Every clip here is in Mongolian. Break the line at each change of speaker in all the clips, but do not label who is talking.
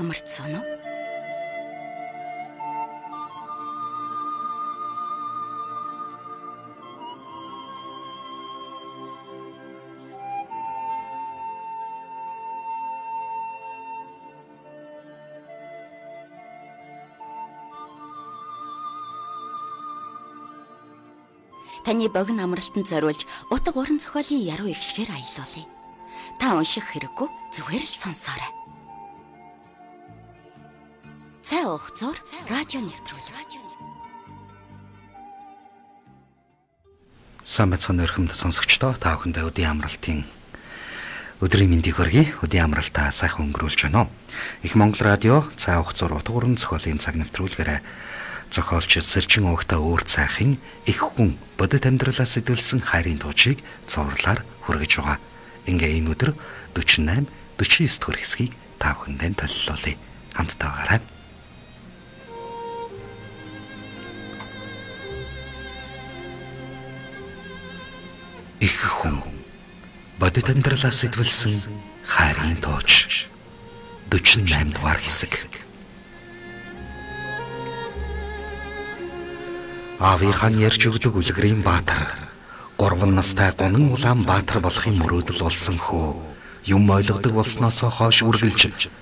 амарцсан уу? Таны богино амралтанд зориулж утга уран зохиолын яруу ихшгээр аялуулъя. Та унших хэрэггүй, зүгээр л сонсоорой. Цай уух зур радио нэвтрүүлэг.
Сайн мэцхан өрхөмд сонсогчдоо та бүхэндээ өдийн амралтын өдрийн мэндийг хүргэе. Өдийн амралтаа сайхан өнгөрүүлж байна уу? Их Монгол радио цай уух зур утга уран зохиолын цаг нэвтрүүлгээрээ зохиолч Сэржин Уухта өөр цайхын их хүн бодит амьдралаа сэтгүүлсэн хайрын туучийг цувралаар хүргэж байгаа. Ингээ энэ өдөр 48, 49 дугаар хэсгийг та бүхэндээ төлөвлөлье. Хамтдаа байгаарай. Их хүн бодит амьдралаа сэтгүүлсэн хайрын тууч 48 дугаар хэсэг. Аавынхаа ярьж өгдөг үлгэрийн баатар 3 настай гунан улаан баатар болохын мөрөөдөл болсон хөө юм ойлгодог болсноос хойш үргэлж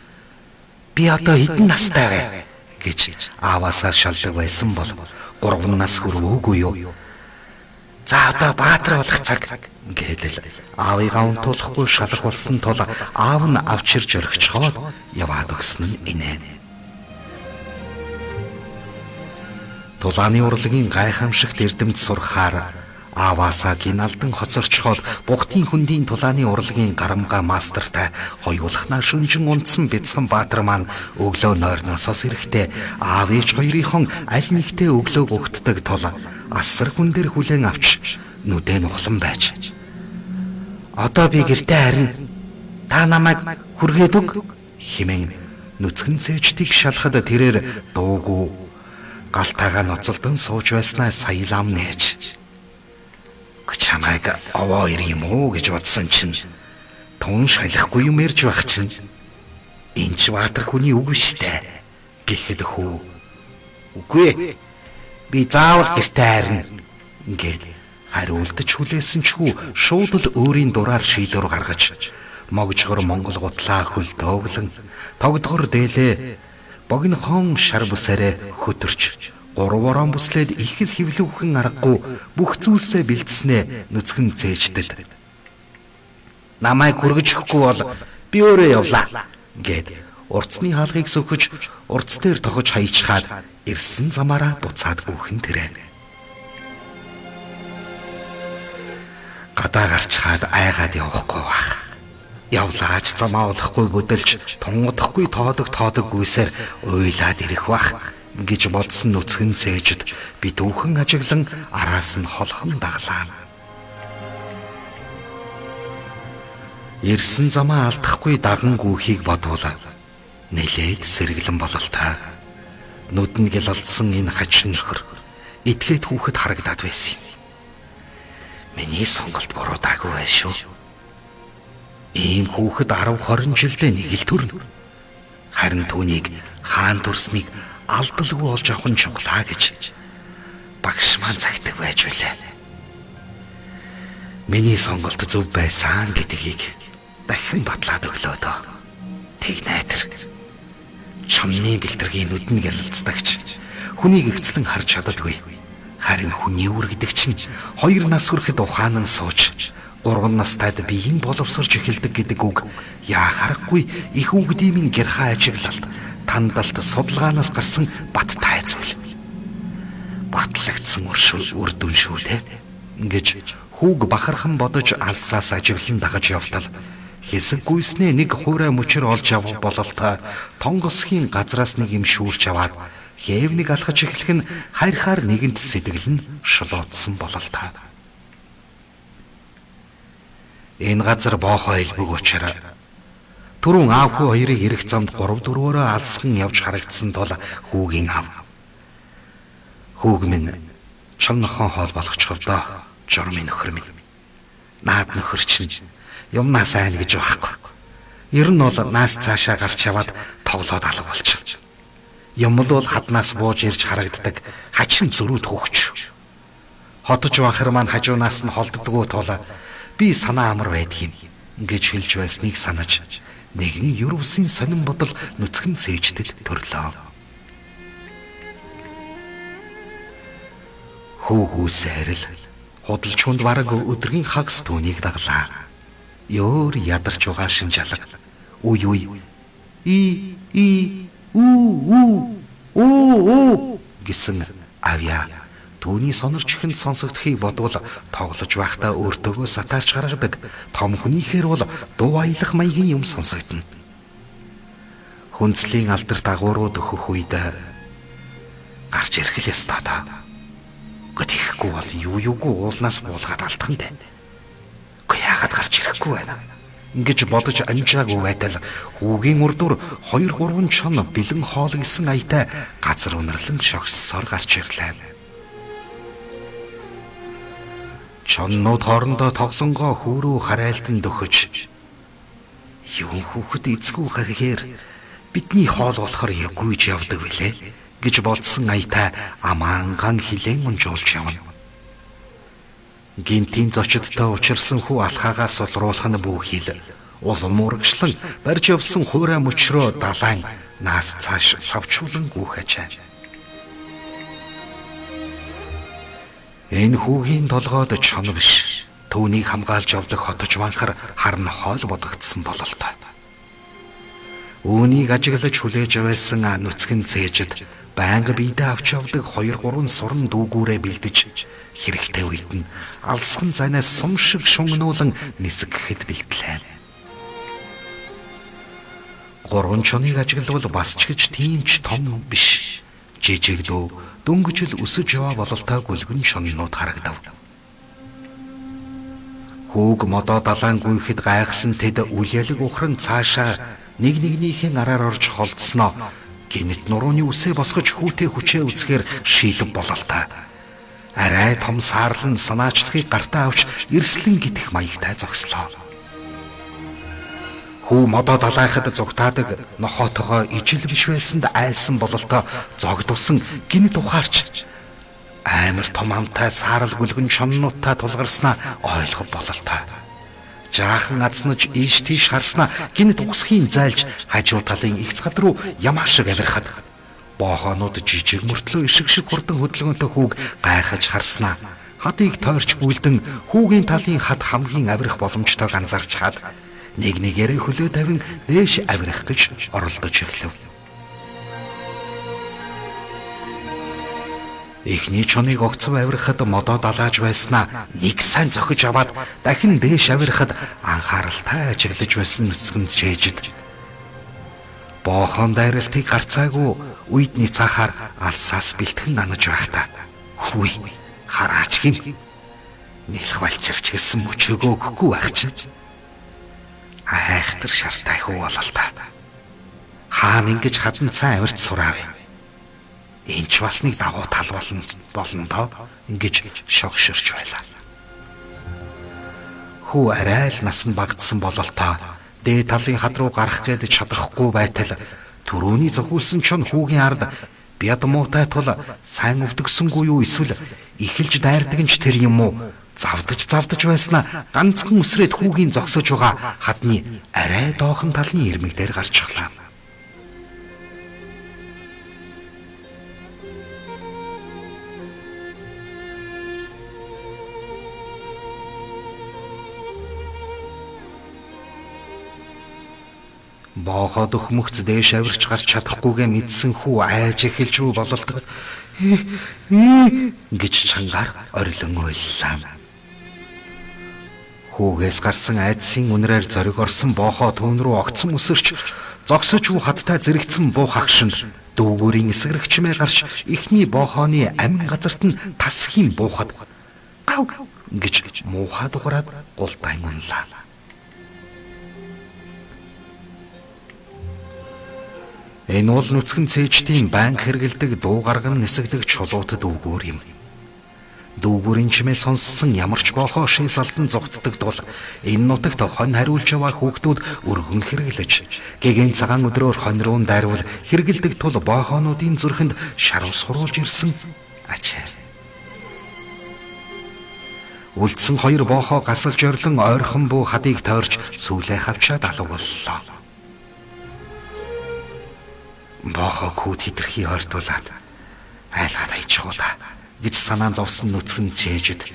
би одоо хэдэн настай вэ гэж ааваасаа шалдаг байсан бол 3 нас хүрвөөгүй юу? За одоо баатар болох цаг гэдэл аавыгаа унтуулахгүй шалах болсон тул аав нь авчирж орхичхоод яваад өгсөн нь инээ. Тулааны урлагийн гайхамшигт эрдэмт сурахаар ааваасаа гиналдан хоцорчхоод бухтын хөндийн тулааны урлагийн гарамгаа мастертай хоёулахнаа шүнжин унтсан бяцхан баатар маань өглөө нойрносоос ирэхдээ аав ээж хоёрынхон аль нэгтээ өглөөг өгтдөг тул асар хүн дээр хүлээн авч нүдэн ухлан байж. Одоо би гэртээ харин та намайг хүргээд өг хэмээн нүцгэн цээжтийг шалахад тэрээр дуугүй галтайгаа ноцолдон сууж байснаа саялам нээж. Чамайг овоо ир юм уу гэж бодсон чинь тун шалахгүй юм ярьж байх чинь энэ ч баатар хүний үг штэ гэхэд хөө үгүй би заавал гэртээ харна ингээд хариултаж хүлээсэн ч хүү шууд л өөрийн дураар шийдвэр гаргаж могжгор Монгол гутлаа хөл дөөглөн тогдгор дээлээ богинохон шар бүсээрээ хөтөрч 3 орон бүслээд их л хөвлөвхэн аргагүй бүх зүйлсээ бэлдснээ нүцгэн цээждэд. Намайг хүргэж өгөхгүй бол би өөрөө явлаа гэд урцны хаалгыг сөхөж урц дээр тохож хаяжхаад ирсэн замаараа буцаад гүхэн тэрэ. Гадаа гарчхаад айгаад явахгүй бах. Явлаач замаа олохгүй бүдэлж тунгадахгүй тоодог гүйсээр уйлаад ирэх бах гэж бодсон нүцгэн цээжд би дүүхэн ажиглан араас нь холхон даглаа. Ирсэн замаа алдахгүй даган гүүхийг бодвол нэлээд сэргэлэн бололтой. Нүдэн гялалдсан энэ хачин нөхөр этгээд хүүхэд харагдаад байсан юм. Миний сонголт буруудаагүй байх шүү. Ийм хүүхэд 10-20 жилдээ нэг л төрнө. Харин түүнийг хаан төрснийг алдалгүй олж авах нь чухлаа гэж багш маань цагтаг байж билээ. Миний сонголт зөв байсан гэдгийг дахин батлаад өглөө дөө. Тэг найдвар. Чамны бэлтэргийн нүдэн гялалцдагч хүнийг игцлэн харж чаддаггүй. Харин хүний үр гэдэг чинь 2 нас хүрэхэд ухаан нь сууж 3 настайд биеийн боловсрч эхэлдэг гэдэг үг яахаарахгүй их үгдийн гэрхаа ажиглалт тандалт судалгаанаас гарсан бат тайцвал батлагдсан үр дүн шүү дээ гэж хүүг бахархан бодож алсаас ажиглан дагаж явтал хэсэг гүйснээ нэг хуурай мөчөр олж авах бололтой тонгосхийн газраас нэг юм шүүрч аваад хээвнийг алхаж эхлэх нь хайрхаар нэгэнт сэтгэл нь шулуудсан бололтой. Энэ газар боохоо элбэг учраас түрүүн аав хүү хоёрыг ирэх замд 3-4-өрөө алсхан явж харагдсан тул хүүгийн аав. Хүүг минь чон нохон хоол болгочихвол доо журмын нөхөр минь. Наад нөхөр чинь юмнаа сайн гэж байхгүй. Ер нь бол наас цаашаа гарч яваад тоглоод алга болчих. Юм бол хаднаас бууж ирж харагддаг хачин зөрүүд хөгч. Хотож банхар маань хажуунаас нь холддгоо тул би санаа амар байдгийг ингэж хэлж байсныг санаж нэгэн юрвсын сонин бодол нүцгэн сээжтэд төрлөө. Хүүгүүсээрл худалч хүнд бараг өдргийн хагас түүнийг даглаа. Ёор ядарч байгаа шинжалга. Уй уу гэсэн авья түүний сонорч ихэнд сонсогдохыг бодвол тоглож байхдаа өөртөөгөө сатаарч гаргадаг том хүнийхээр бол дуу аялах маягийн юм сонсогдно. Хүнцлийн алдарт агуурууд өгөх үед гарч ирэх л ёстой та. Гэтэхгүй бол юугүй уулнаас буулгаад алдах нь дээ. Гэхдээ яагаад гарч ирэхгүй байна? Ингэж бодож анжаагүй байтал хүүгийн урдуур 2-3 чон бэлэн хоол гисэн аятай газар унарлан шогссоор гарч ирлээ. Чоннууд хоорондоо тоглонгоо хөөрөө харайлтан дөхөж юу хүүхэд эцгүй гэхээр бидний хоол болохоор ягүйж явдаг билээ гэж бодсон аятай амаанган хилэн унжуулж явна. Гинтийн зочдтой учирсан хүү алхаагаас улруулах нь бүхэл улам мурагшлан барьж явсан хуурай мөчрөө далайн наас цааш савчуулан гүйхэж. Энэ хүүгийн толгойд чон биш түүнийг хамгаалж явдаг хотож банхар харна хоол бодогдсон бололтой. Үүнийг ажиглаж хүлээж байсан нүцгэн цээжэд байнга биедээ авч явдаг 2-3 суран дүүгүүрээ бэлдэж хэрэгтэй үед нь алсхан зайнаас сум шиг шунгнуулан нисгэхэд бэлтлээ. 3 чоныг ажиглавал бас ч гэж тийм ч том биш. Жижиг дөө дөнгөжл өсөж яваа бололтой гүлгэн шоннууд харагдав. Хүүг модоо далайн гүйхэд гайхсан тэд үлялэг ухран цаашаа нэгнийхээ араар орж холдсноо гинт нурууны үсээ босгож хүүтэй хүчээ үзэхээр шийдэв бололтой. Арай том саарлан санаачлагыг гартаа авч эрслэн гитэх маягтай зогслоо. Хүү модоо далайхад зугтаадаг нохоотойгоо ижил биш байсанд айсан бололтой зогдусан гинт ухаарч амар том амтай саарл гүлгэн шоннуудтай тулгарснаа ойлгох бололтой. Жаахан азнаж ийш тийш харснаа гинт угсхийн зайлж хажуу талын их цгад руу ямааш шиг авирахад боохонууд жижиг мөртлөө ишиг шиг хурдан хөдөлгөөнтэй хүүг гайхаж харснаа хатыг тойрч гүйлдэн хүүгийн талын хад хамгийн авирах боломжтойг анзаарч хаад нэг нэгээрээ хөлөө тавин дээш авирах гэж оролдож эхлэв. Эхний чоныг огцом авирахад модоо далааж байснаа нэг сайн зохиж аваад дахин дээш авирахад анхааралтай ажиглаж байсан нүцгэн чэжэд бохон дайралтыг гарцаагүй үйдний цаахаар алсаас бэлтгэн анаж байхдаа хүй хараач гим нэлх балчирч гэсэн мөчөөгөө өгөхгүй байх чинь айхтар шартай хүү болол та. Хаан ингэж хадан цай авирч сураав. Энд ч бас нэг давуу тал болно доо ингэж шогширч байлаа. Хүү арай л нас нь багдсан болол та дээд талын хад руу гарах гээд чадахгүй байтал түрүүний зохиулсан чон хүүгийн ард бядмуутай тул сайн өвдөгсөнгүй юу эсвэл ихэлж дайрдаг нь ч тэр юм уу? Завдаж байснаа ганцхан үсрээд хүүгийн зогсож байгаа хадны арай доохон талын ирмэг дээр гарч ирлаа. Бооход өхмөгц дээш авирч гарч чадахгүйгээ мэдсэн хүү айж эхэлж рүү бололдог гэж чангаар орилон ойллаа. Хүүгээс гарсан айдсын үнрээр зориг орсон боохоо түүн рүү огцом өсөрч зогсож уу хаттай зэрэгцэн буух агшинд дүүгүүрийн эсгэрэгчмээ гарч ихний боохооны амин газарт нь тасхийн буухад гав гэж муухай дугаараад гултайн унлаа. Энэ бол нүцгэн цээжтийн банк хэрэгэлдэг дуу гарган нисэгдэг чулуутад өгөөр юм. Дүүгүүрийн чимээ сонссон ямар ч боохоо шээс алдан зугтдаг тул энэ нутагт хонь хариулж яваа хүүхдүүд өргөн хэрэглэж гэгээн цагаан өдрөөр хонь руу дайрвал хэрэгэлдэг тул боохоонуудын зүрхэнд шарав суруулж ирсэн ачаа. Үлдсэн хоёр боохоо гасалж орлон ойрхон буу хадыг тойрч сүүлээ хавчаад алга боллоо. Боохоо хүүд хитрхи ойртуулаад айлгаад хайчихуулаа гэж санаан зовсон нүцгэн чээжэд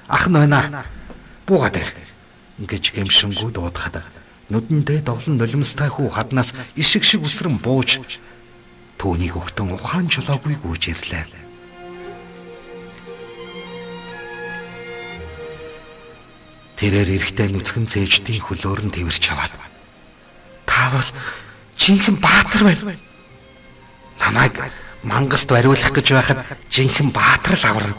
ах нь байна буугаад ир гэж гэмшингүү дуудахад нүдэндээ довлон нулимстай хүү хаднаас ишиг шиг үсрэн бууж түүнийг өгтөн ухаан чулаагүй гүйж ирлээ. Тэрээр эрэхтэй нүцгэн цээждийн хөлөөр нь тэрч аваад та бол жинхэнэ баатар байна. Намайг мангаст бариулах гэж байхад жинхэнэ баатар л аварна.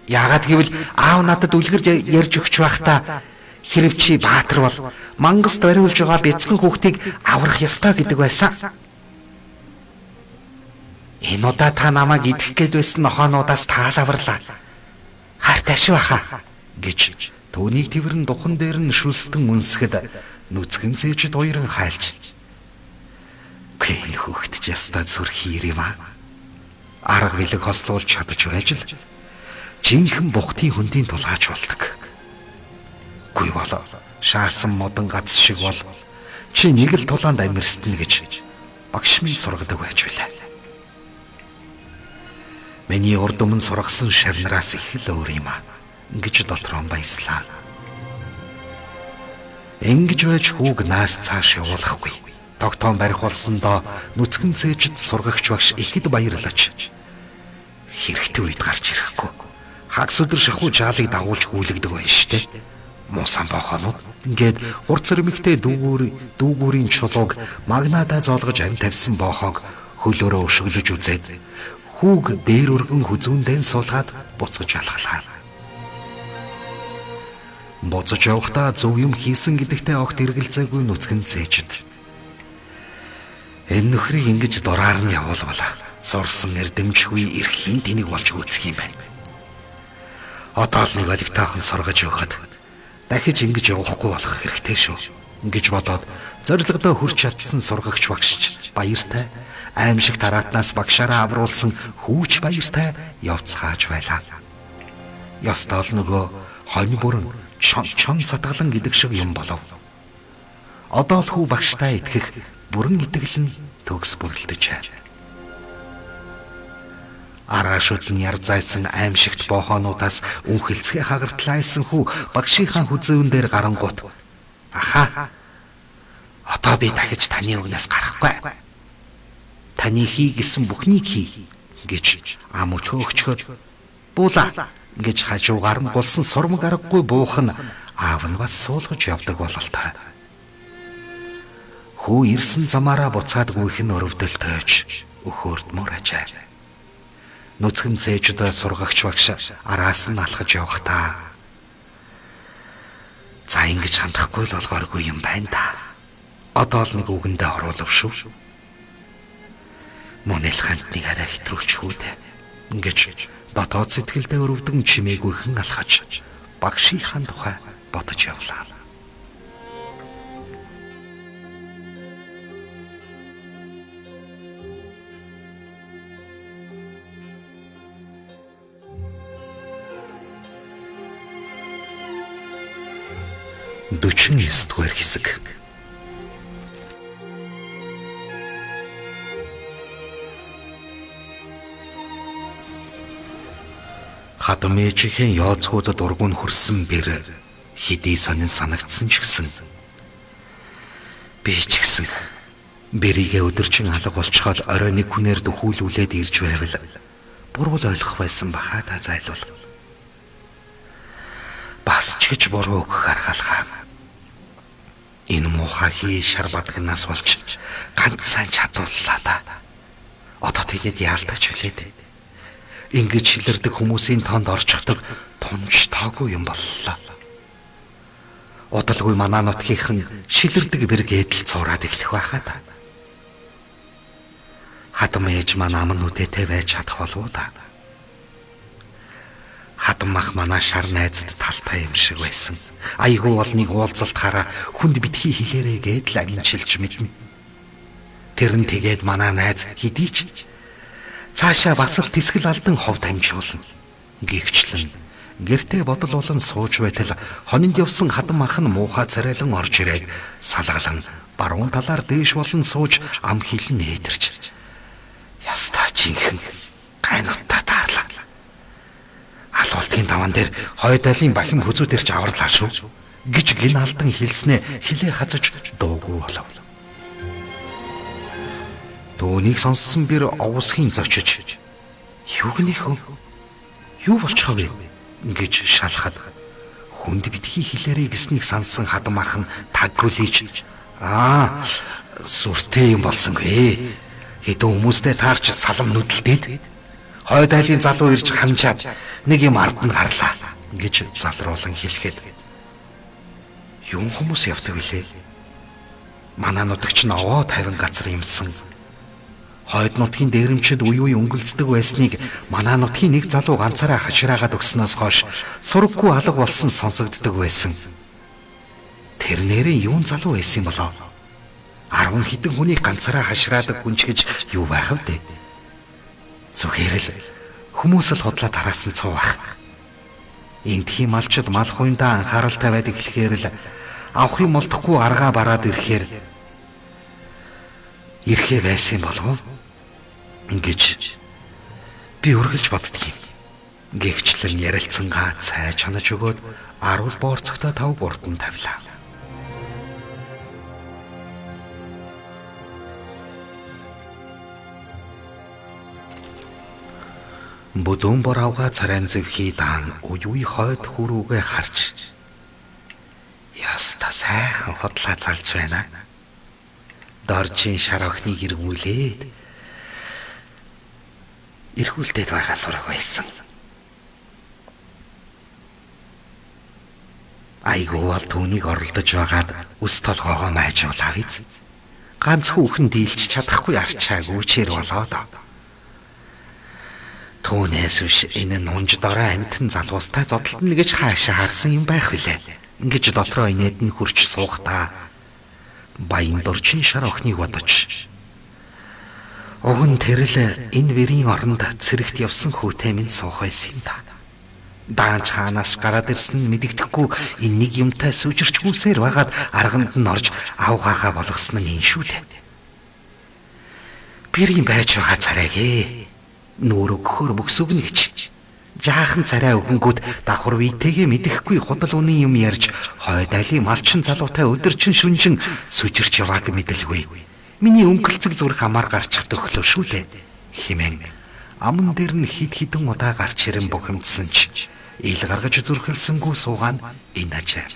Яагаад гэвэл аав надад үлгэр ярьж өгч байхдаа хэрв чи баатар бол мангаст бариулж байгаа бяцхан хүүхдийг аврах ёстой гэдэг байсан. Энэ удаа та намайг идэх гээд байсан нохоонуудаас таал аварлаа. Хайртай шүү хаа гэж түүнийг тэрэн духан дээр нь шүлстэн үнсгэд нүцгэн цээжд уяран хайлж. Гэн хүүхэд ч ястаа зүрх хийр юм аа. Арга билэг хослуулж чадаж байж л жинхэнэ бухтын хөндийн тулгаач болдог. Гүй болоо шаасан модон гац шиг бол чи нэг л тулаанд амьэрстэнэ гэж багш минь сургадаг байж билээ. Миний урд өмнө сургасан шавнараас их л өөр юм аа гэж дотроо баяслаа. Ингэж байж хүүг наас цааш явуулахгүй. Тогтоон барих болсондоо нүцгэн цээжд сургагч багш ихэд баярлаж хэрэгтэй үед гарч ирэхгүй. Хагас өдөр шахуу жаалыг дагуулж гүйлгдэг байна штэ. Муусан боохонууд ингээд хурц зэрмэгтэй дүүгүүрийн чулууг магнадаа зоолгож ам тавьсан боохоог хөлөөрөө өшөглөж үзээд хүүг дээр өргөн хүзүүндээ суулгаад буцаж алхлаа. Боцож явахдаа зөв юм хийсэн гэдэгтээ огт эргэлзээгүй нүцгэн цээжд. Энэ нөхрийг ингэж дураар нь явуулвала сурсан эрдэмчгүй эрхлийн тэнийг болж үүсэх юм байна. Одоо л нэг олигтойхон сургаж өгөхөд дахиж ингэж явахгүй болох хэрэгтэй шүү гэж бодоод зорилгодоо хүрч чадсан сургагч багшч баяртай аимшиг тараатнаас багшаараа авруулсан хүүч баяртай явцгааж байлаа. Ёстол нөгөө хонь бүрэн чон цатгалан гэдэг шиг юм болов. Одоо л хүү багштай итгэх бүрэн итгэл нь төгс бүрэлдэжээ. Араашууд нь ярзайсан аимшигт боохоонуудаас үнхэлцгээ хагартлаайсан хүү багшийнхаа хүзүүн дээр гарангуут. Аха. Одоо би дахиж таны үгнээс гарахгүй. Таны хий гэсэн бүхнийг хий гэж ам өчгөөчгöd буулаа гэж хажуугаар нь гулсан сурмаг аргагүй буух нь аав нь бас суулгаж явдаг бололтой. Хүү ирсэн замаараа буцаад гүйх нь өрөвдөлтөөж өхөөрдмөр ажээ. Нүцгэн цээжд сургагч багш араас нь алхаж явахдаа за ингэж хандахгүй л болгооргүй юм байна да. Одоо л нэг үгэндээ оруулав шүү. Монел хантныг арай хэтрүүлж хүүдэ. Ингэж дотоод сэтгэлдээ өрөвдөн чимээгүйхэн алхаж багшийнхаа тухай бодож явлаа. Дүүчэн 9 дугаар хэсэг. Хатам ээжийн яоцгуудад ургуун хүрсэн бэр хэдий сонин санагдсан ч гэсэн би ч гэсэн бэрийгээ өдөржин алга болцоход орой нэг хүнээр дөхүүлүүлээд ирж байвал буруу ойлгох байсан баха та зайлуул. Бас ч гэж буруу өгөх аргалгаа. Энэ муухай хий шар бадгнаас болж ганц сайн чадууллаа да. Одоо тэгээд яалтаач үлээд. Ингэж шилэрдэг хүмүүсийн тоонд орчихдог тунж таагүй юм боллоо. Удалгүй манаа нутгийнхан шилэрдэг бэргээд л цуураад эхлэх байхаа да. Хатам ээж маань аман үдээтэй байж чадах болов уу да. хатан мах манай шар найзад талтай юм шиг байсан. Айгуу болныг уулзалтахаараа хүнд битгий хэлээрээ гээд л амжилж мэднэ. Тэр нь тэгээд манай найз хэдий ч цаашаа бас л тэсгэл алдан хов дамжуулна. Гэгчлэн гэртээ бодол болон сууж байтал хонинд явсан хатан мах нь муухай царайлан орж ирээд салгалан баруун талаар дээш болон сууж ам хилэн нээдэрч. Ястаа жинхэнэ гайнуудаа таарлаа. Алуултын даван дээр хойд айлын бахим хүзүүд ирж аварлаа шүү гэж гин алдан хэлснээ хилээ хазаж дуугүй болов. Дөөнийг сонссон бэр овсхийн зочиж юу гэнийх вэ? Юу болчихоо вэ гэж шалахад хүнд битгий хэлээрээ гэснийг сансан хатан мах нь таггүлийж сүртэй юм болсонгүй. Хэдэн хүмүүстэй таарч салам нүдэлдээд хойд айлын залуу ирж хамжаад нэг юм ард нь гарлаа гэж залруулан хэлэхэд юм хүмүүс явдаг билээ. Манай нутагч нь овоо 50 газар юмсан. Хойд нутгийн дээрэмчид үе үе өнгөлцдөг байсныг манай нутгийн нэг залуу ганцаараа хашираагаад өгснөөс хойш сураггүй алга болсон сонсогддог байсан. Тэр нэрээ юун залуу байсан болоо? 10 хэдэн хүнийг ганцаараа хашираадаг хүн ч гэж юу байх вэ? Зүгээр л хүмүүс л хотлоо тараасан цуу байх. Эндхийн малчид мал хуйндаа анхааралтай байдаг гэхээр л авах юм олдохгүй аргаа бараад ирэхээр байсан болов гэж би үргэлж боддгийм. Гэвчлэн ярилцсангаа цай чанаж өгөөд аруул боорцогтой тав бурдан тавилаа. Бүдүүн бор авгаа царайн зэвхий даан уй хойд хүрүүгээ харж яста сайхан хотлаа залж байна. Доржийн шар охиныг эргүүлдээд байгаа сураг байсан. Айгуу бол түүнийг оролдож байгаад үс толгоогоо майжуулаа биз. Ганц хүүхэн дийлж чадахгүй арчааг үүчээр болоод. Түүнээс биш энэ нунж дорой амтэн залуустай зодтолтно гэж хаашаа харсан юм байх вүлээ. Ингэж дотроо инээд нь хурч суухдаа баян дорчин шар охиныг бодож огн тэрл энэ вэрийн оронд цэрэгт явсан хүүтэй минь суух байсан юм да. Даанч хаанаас гараад ирсэн нь мэдэгдэхгүй энэ нэг юмтай сүжирч гүсээр байгаад арганд нь орж авгаагаа болгосон нь энэ шүү дээ. Бэрийн байж байгаа царайгээ нүүр өгөхөр бөксөгнө гэж жаахан царай өгөнгүүд давхар витэйгээ мэдэхгүй худал үний юм ярьж хойд айлын малчин залуутай өдөрчин шүнжин сүжирч явааг мэдэлгүй. Миний өнгөлцөг зүрх амаар гарчих төглөө шүү дээ. Химэн аман дээр нь хид хідэн удаа гарч ирэм бухимдсан ч ил гаргаж зүрхэлсэнгүй суугаан энэ ажаа.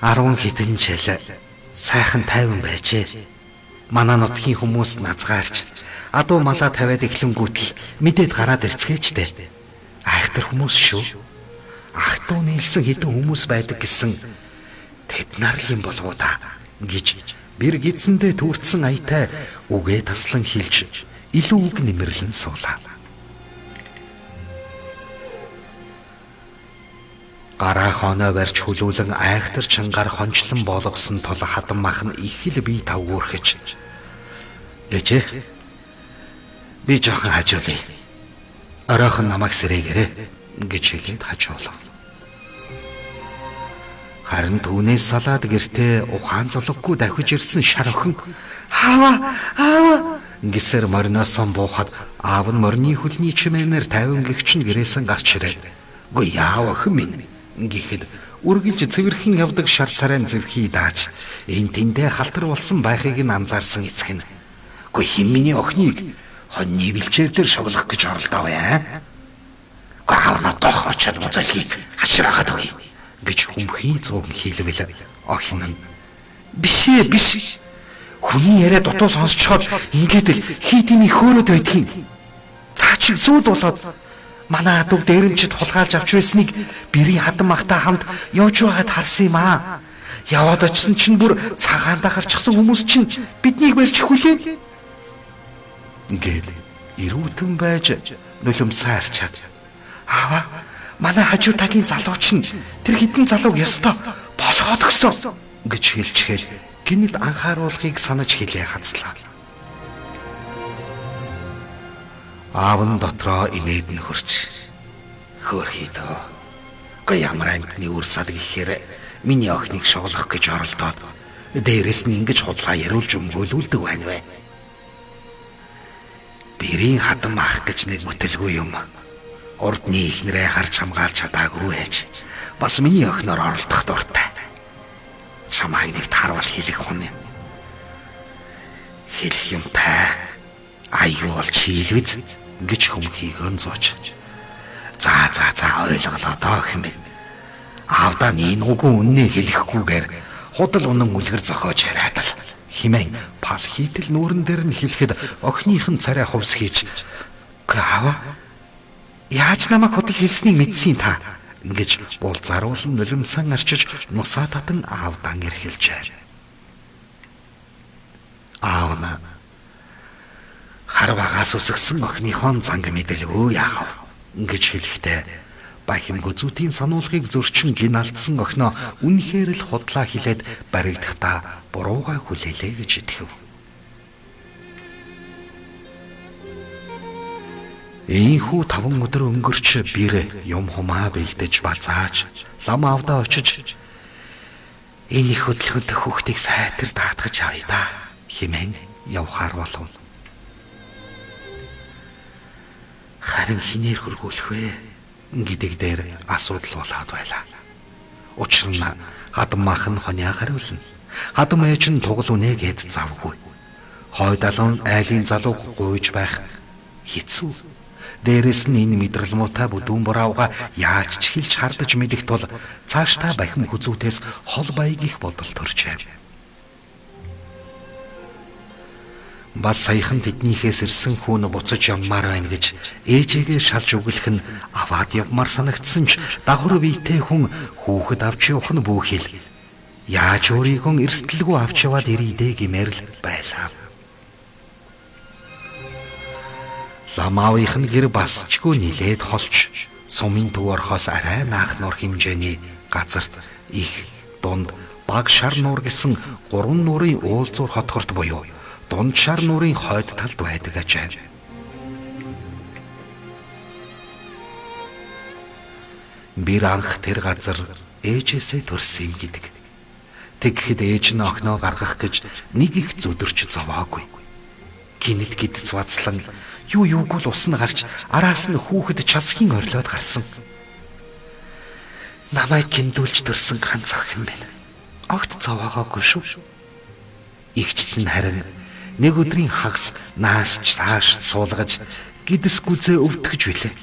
Арван хэдэн жил сайхан тайван байжээ. Манай нутгийн хүмүүс назгаарч адуу малаа тавиад эхлэнгүүтэл мэдээд гараад ирцгээчтэй. Айхтар хүмүүс шүү. Ах トゥ нийлсэн хэдэн хүмүүс байдаг гэсэн тэд нар юм болов уу та гэж бэр гидсэндээ түүртсэн аятай үгээ таслан хэлж илүү үг нэмэрлэн суулаа. Гараа хоноо барьж хүлүүлэн айхтар чангаар хончлон болгосон тул хатан мах нь их л бие тавгуурхэж ээжээ би жоохон хажуулъя. Оройхон намайг сэрээгээрэй гэж хэлээд хажуулав. Харин түүнээс салаад гэртээ ухаан золгогүй давхиж ирсэн шар охин аава гисэр морносон буухад аав нь морны хөлний чимээнээр 50 гихч нь гэрээсэн гарч ирээ. Гү яав охин минь гэхэд үргэлж цэвэрхэн явдаг шар царайн зэвхий дааж энэ тэндээ халтар болсон байхыг нь анзаарсан эцэг нь гү хин миний охиныг хоньны бэлчээр дээр шоглох гэж оролдоо бай. Гү аавна дох очоод музалгийг хаширахад өгье гэж хүмхий зуун хийлвэл охин нь биш хүний яриа дутуу сонсчоод ингээд л хийдийн хөөрөд байдгийг цаа чи зүүд болоод манай адуу дээрэмчд хулгайлж авч байсныг бэрийн хатан махтай хамт явж байгаад харсан юм аа. Яваад очсон чинь бүр цагаандаа гарчихсан хүмүүс чинь биднийг барьж хүлээн Гэд ирүүдэн байж нулимсаа арчаад "Аава, манай хажуу тагийн залууч нь тэр хідэн залууг ёстой болоход өгсөн" гэж хэлчихээр гинэд анхааруулгыг санаж хэлээ хацлаа. Аав нь дотроо инээд нь хурч "Хөөрхий дөө. Гэ ямар амтны үрсал гэхээр миний охиныг шоглох гэж оролдоод дээрэс нь ингэж худлаа яриулж өмгөөлүүлдэг байна вэ? Бэрийн хатан ах гэж нэг мөтөлгүй юм. Урдны ихнэрээ харж хамгаалж чадаагүй ээж. Бас миний охиноор оролдох дуртай. Чамайг нэг таарвал хэлэх хүн юм. Хэлэх юмтай аюул чийлвэз гэж хөмхийг өнзөөч. За ойлголоо доо хэмээн. Аавдаа нуугүй үннээ хэлэхгүйгээр худал унан үлгэр зохиож яриад л химэн пал хийтэл нүүрэн дээр нь хэлэхэд охиных нь царай хувс хийж "Аава, яаж намайг худал хэлснийг мэдсийн та?" ингэж булзааруулан нулимсан арчиж нусаа татан аавдан эрхэлжээ. Аав нь хар багаас үсгсэн охиныхон занг мэдэлгүй яах вэ гэж хэлэхдээ Бахим гүзүүтийн сануулгыг зөрчин гиналтсан охиноо үнэхээр л худлаа хилээд баригдахдаа буруугаа хүлээлээ гэж итгэв. Ийхүү 5 өдөр өнгөрч бир юм хумаа бэлдэж базааж лам авдаа очиж энэ их хөдөлгөөнтэй хүүхдийг сайтар даатгаж авъя да хэмээн явхаар болов. Харин хинээр хөргүүлэх вэ гэдэг дээр асуудал болоод байлаа. Учир нь хадам мах нь хониа хариулна. Хадам ээж нь тугал үнэ гэд завгүй. Хойд алуун айлын залууг гуйж байх хэцүү. Дээрэс нь энэ мэдрэл муутай бүдүүн бураавга яаж ч хэлж хардаж мэдэх тул цаашдаа бахим хүзүүтээс хол баяг их бодол төржээ. Бас саяхан тэднийхээс ирсэн хүүн буцаж явмаар байна гэж ээжээгээ шалж өглөх нь аваад явмаар санагдсан ч дагвар биетэй хүн хүүхэд авч явах нь бүхэл яаж өөрийгөө эрсдэлгүй авч яваад ирээ дэ гэмээр л байлаа. Ламаавынх нь гэр басчгүй нилээд холч сумын төв орхоос арай наах нуур хэмжээний газарт их дунд баг шар нуур гэсэн 3 нуурын уулзуур хотгорт буюу дунд шар нуурын хойд талд байдаг ажээ. Бир анх тэр газар ээжээсээ төрсөн гэдэг. Тэгэхэд ээж нь охиноо гаргах гэж нэг их зүдэрч зовоогүй. Гинэт гид цвацлан юуг л усна гарч араас нь хүүхэд часхийн орлоод гарсан. Намайг гиндүүлж төрсөн ганц охин байна. Огт зовоогоогүй шүү. Игч нь харин нэг өдрийн хагас нааш цааш суулгаж гидэсгүзээ өвтгөж билээ.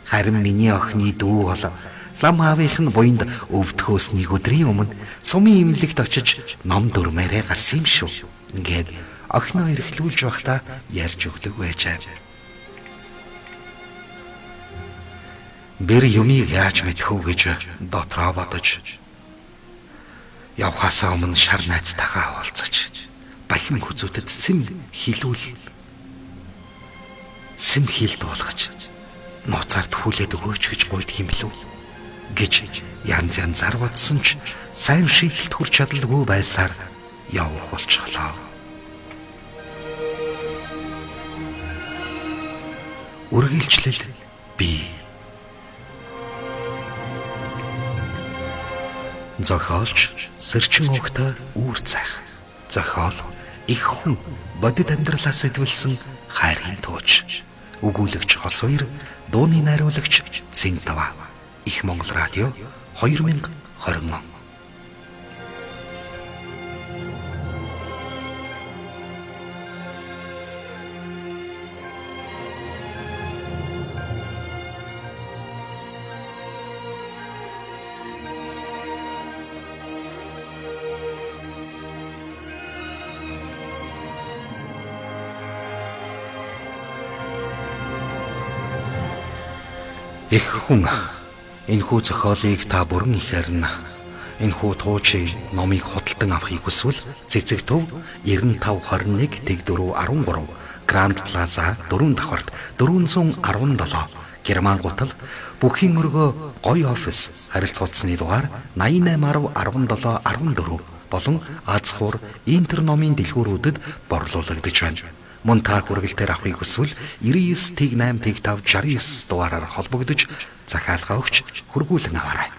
Харин миний охины дүү бол лам аавынх нь буйнд өвдөхөөс нэг өдрийн өмнө сумын имлэгт очиж ном дөрмээрээ гарсан юм шүү. Ингээд охиноо эрхлүүлж байхдаа ярьж өгдөг байжээ. Бэр юмыг яаж мэдэх үү гэж дотроо бодож явхаасаа өмнө шар найзтайгаа уулзаж бахим хүзүүтэд сэм хил дуулгаж нууцаар тхүүлээд өгөөч гэж гуйдаг юм билүү гэж янз янзаар бодсон ч сайн шийдэлт хүрч чадалгүй байсаар явах болчихлоо. Үргэлжлэл бий. Зохиолч Сэрчин Угтай үүр цайх. Зохиол их хүн бодит амьдралаас сэтвэлсэн хайрын тууч. Өгүүлэгч Хос хоёр, дууны найруулагч Цэнтава. Их Монгол радио 2020 он. Их хүн энэхүү зохиолыг та бүрэн ихээр нь энэхүү туучийн номыг худалдан авахыг хүсвэл цэцэг төв 9521 тэг 413 Гранд Плаза 4 давхарт 417, Герман гутал бүхийн өргөө гоё офис харилцагчны дугаар 8810 17 14 болон Аз хуур интерномын дэлгүүрүүдэд борлуулагдаж байна. Мөн та хүргэлтээр авахыг хүсвэл 99.8.569 дугаараар холбогдож захиалга өгч хургуулan аваарай.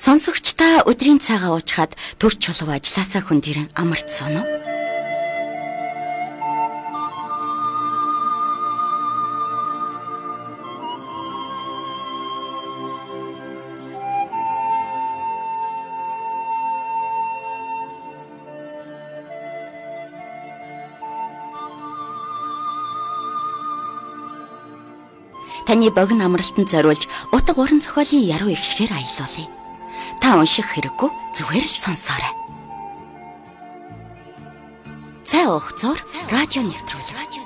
Сонсогчдаа өдрийн цайгаа уучгаад төрч чулуу ажилласаа хүндэрэн амарцсан уу? Таны богино амралтанд зориулж утга уран зохиолын яруу ихшгээр аялуулъя. Та унших хэрэггүй, зүгээр л сонсоорой. Цай уух зур радио нэвтрүүлэг.